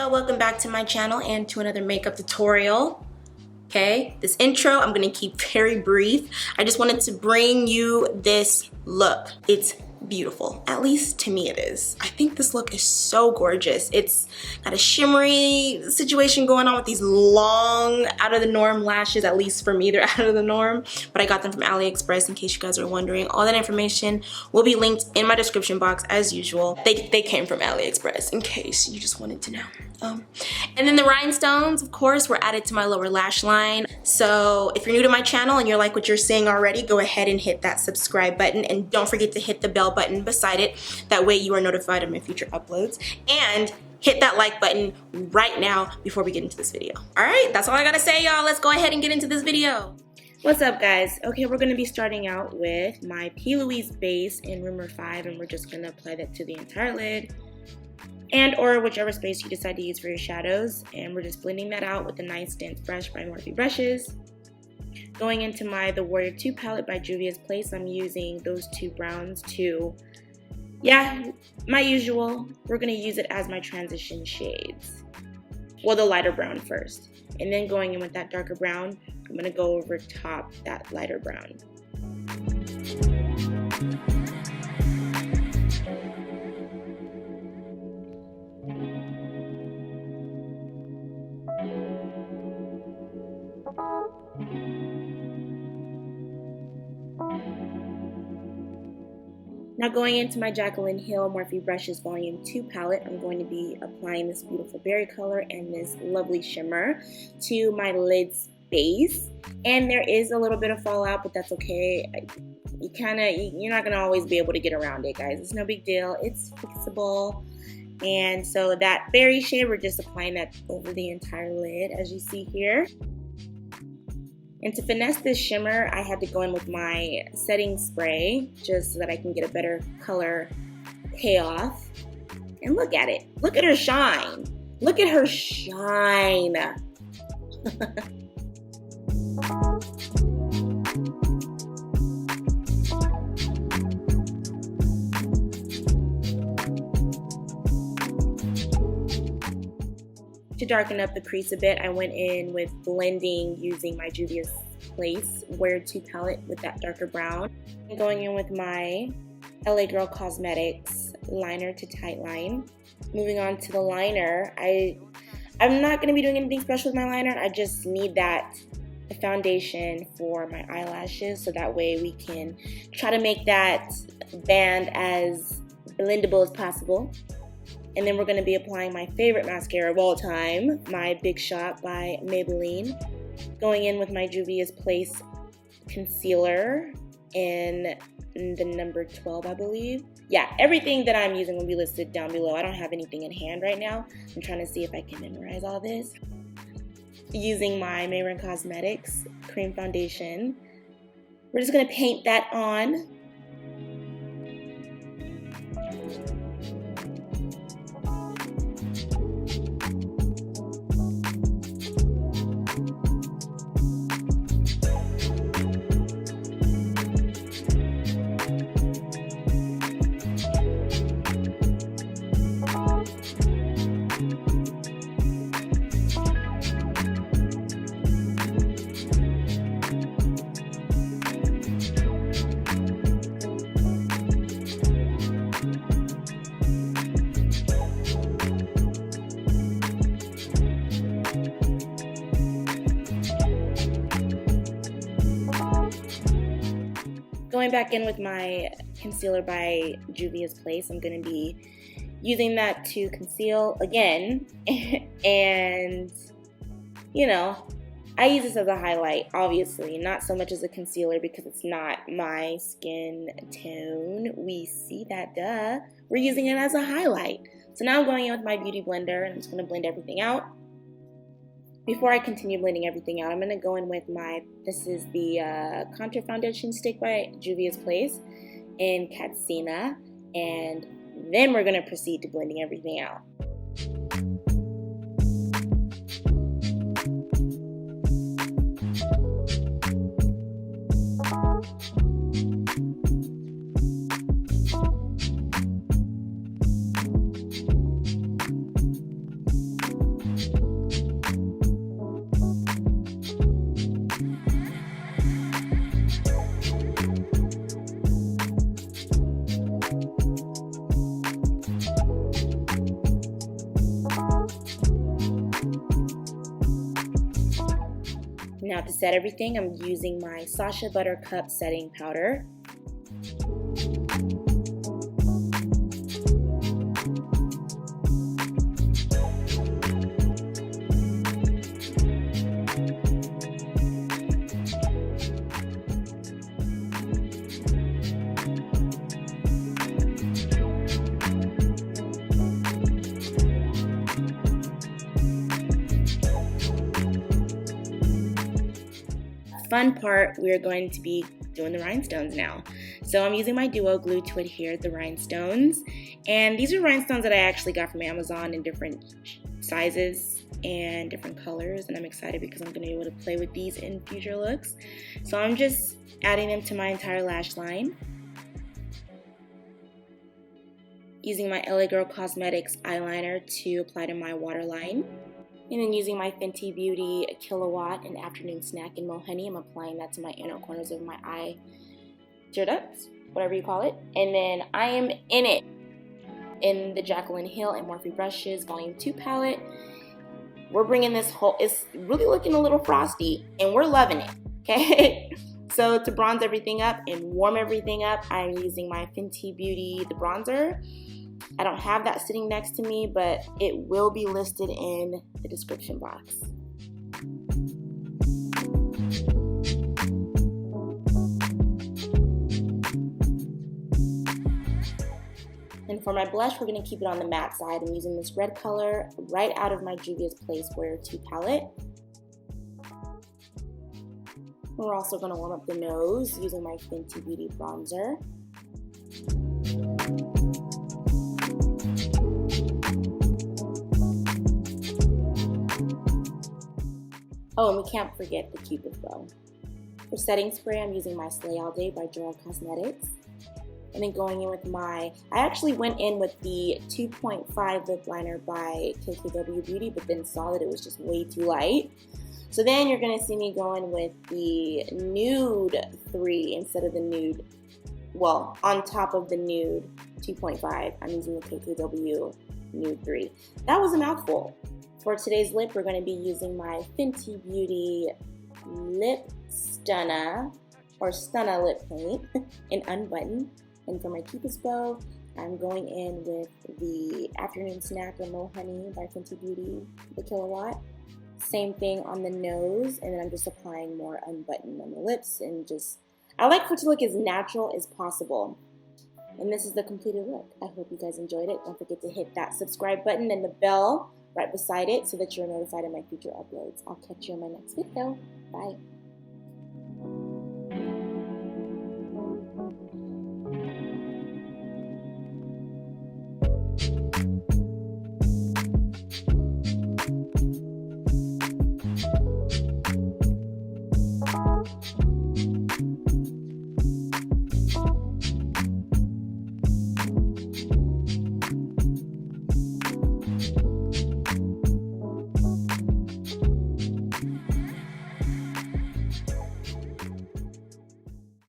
y'all, welcome back to my channel and to another makeup tutorial. Okay, this intro I'm gonna keep very brief. I just wanted to bring you this look. It's beautiful, at least to me it is. I think this look is so gorgeous. It's got a shimmery situation going on with these long out of the norm lashes. At least for me, they're out of the norm, but I got them from AliExpress in case you guys are wondering. All that information will be linked in my description box as usual. They came from AliExpress in case you just wanted to know. And then the rhinestones, of course, were added to my lower lash line. So if you're new to my channel and you like what you're seeing already, go ahead and hit that subscribe button and don't forget to hit the bell button beside it. That way you are notified of my future uploads. And hit that like button right now before we get into this video. All right, that's all I gotta say, y'all. Let's go ahead and get into this video. What's up, guys? Okay, we're gonna be starting out with my Louise base in Rumour 5, and we're just gonna apply that to the entire lid and or whichever space you decide to use for your shadows. And we're just blending that out with a nice dense brush by Morphe brushes. Going into the Warrior 2 palette by Juvia's Place, I'm using those two browns to, yeah, my usual. We're gonna use it as my transition shades. Well, the lighter brown first. And then going in with that darker brown, I'm gonna go over top that lighter brown. Now going into my Jaclyn Hill Morphe Brushes Volume 2 palette, I'm going to be applying this beautiful berry color and this lovely shimmer to my lid's base. And there is a little bit of fallout, but that's okay. You're not gonna always be able to get around it, guys. It's no big deal. It's fixable. And so that berry shade, we're just applying that over the entire lid, as you see here. And to finesse this shimmer, I had to go in with my setting spray just so that I can get a better color payoff. And look at it. Look at her shine. Look at her shine. To darken up the crease a bit, I went in with blending using my Juvia's Place Warrior 2 palette with that darker brown. And going in with my LA Girl Cosmetics liner to tight line. Moving on to the liner, I'm not going to be doing anything special with my liner. I just need that foundation for my eyelashes, so that way we can try to make that band as blendable as possible. And then we're going to be applying my favorite mascara of all time, my Big Shot by Maybelline. Going in with my Juvia's Place concealer in the number 12, I believe. Yeah, everything that I'm using will be listed down below. I don't have anything in hand right now. I'm trying to see if I can memorize all this. Using my Mehron Cosmetics cream foundation. We're just going to paint that on. Going back in with my concealer by Juvia's Place, I'm going to be using that to conceal again. And, you know, I use this as a highlight, obviously, not so much as a concealer because it's not my skin tone. We see that, duh. We're using it as a highlight. So now I'm going in with my beauty blender, and I'm just going to blend everything out. Before I continue blending everything out, I'm going to go in with this is the contour foundation stick by Juvia's Place in Katsina, and then we're going to proceed to blending everything out. Now to set everything, I'm using my Sascha Butter Cup setting powder. Fun part, we're going to be doing the rhinestones now. So I'm using my duo glue to adhere the rhinestones, and these are rhinestones that I actually got from Amazon in different sizes and different colors, and I'm excited because I'm going to be able to play with these in future looks. So I'm just adding them to my entire lash line. Using my LA Girl Cosmetics eyeliner to apply to my waterline. And then using my Fenty Beauty Killawatt and Afternoon Snack in Honey, I'm applying that to my inner corners of my eye tear ducts, whatever you call it. And then I am in it in the Jaclyn Hill and Morphe Brushes Volume 2 palette. We're bringing this whole, it's really looking a little frosty, and we're loving it, okay? So to bronze everything up and warm everything up, I'm using my Fenty Beauty, the bronzer. I don't have that sitting next to me, but it will be listed in the description box. And for my blush, we're going to keep it on the matte side. I'm using this red color right out of my Juvia's Place Wear 2 palette. We're also going to warm up the nose using my Fenty Beauty bronzer. Oh, and we can't forget the Cupid's bow. For setting spray, I'm using my Slay All Day by Gerard Cosmetics. And then going in with I actually went in with the 2.5 lip liner by KKW Beauty, but then saw that it was just way too light. So then you're gonna see me going with the Nude 3 instead of the Nude, well, on top of the Nude 2.5, I'm using the KKW Nude 3. That was a mouthful. For today's lip, we're going to be using my Fenty Beauty Lip Stunna, or Stunna lip paint in Unbutton. And for my Cupid's bow, I'm going in with the Afternoon Snack or Honey by Fenty Beauty, the Killawatt. Same thing on the nose, and then I'm just applying more Unbutton on the lips, and just, I like for it to look as natural as possible. And this is the completed look. I hope you guys enjoyed it. Don't forget to hit that subscribe button and the bell right beside it so that you're notified of my future uploads. I'll catch you in my next video. Bye.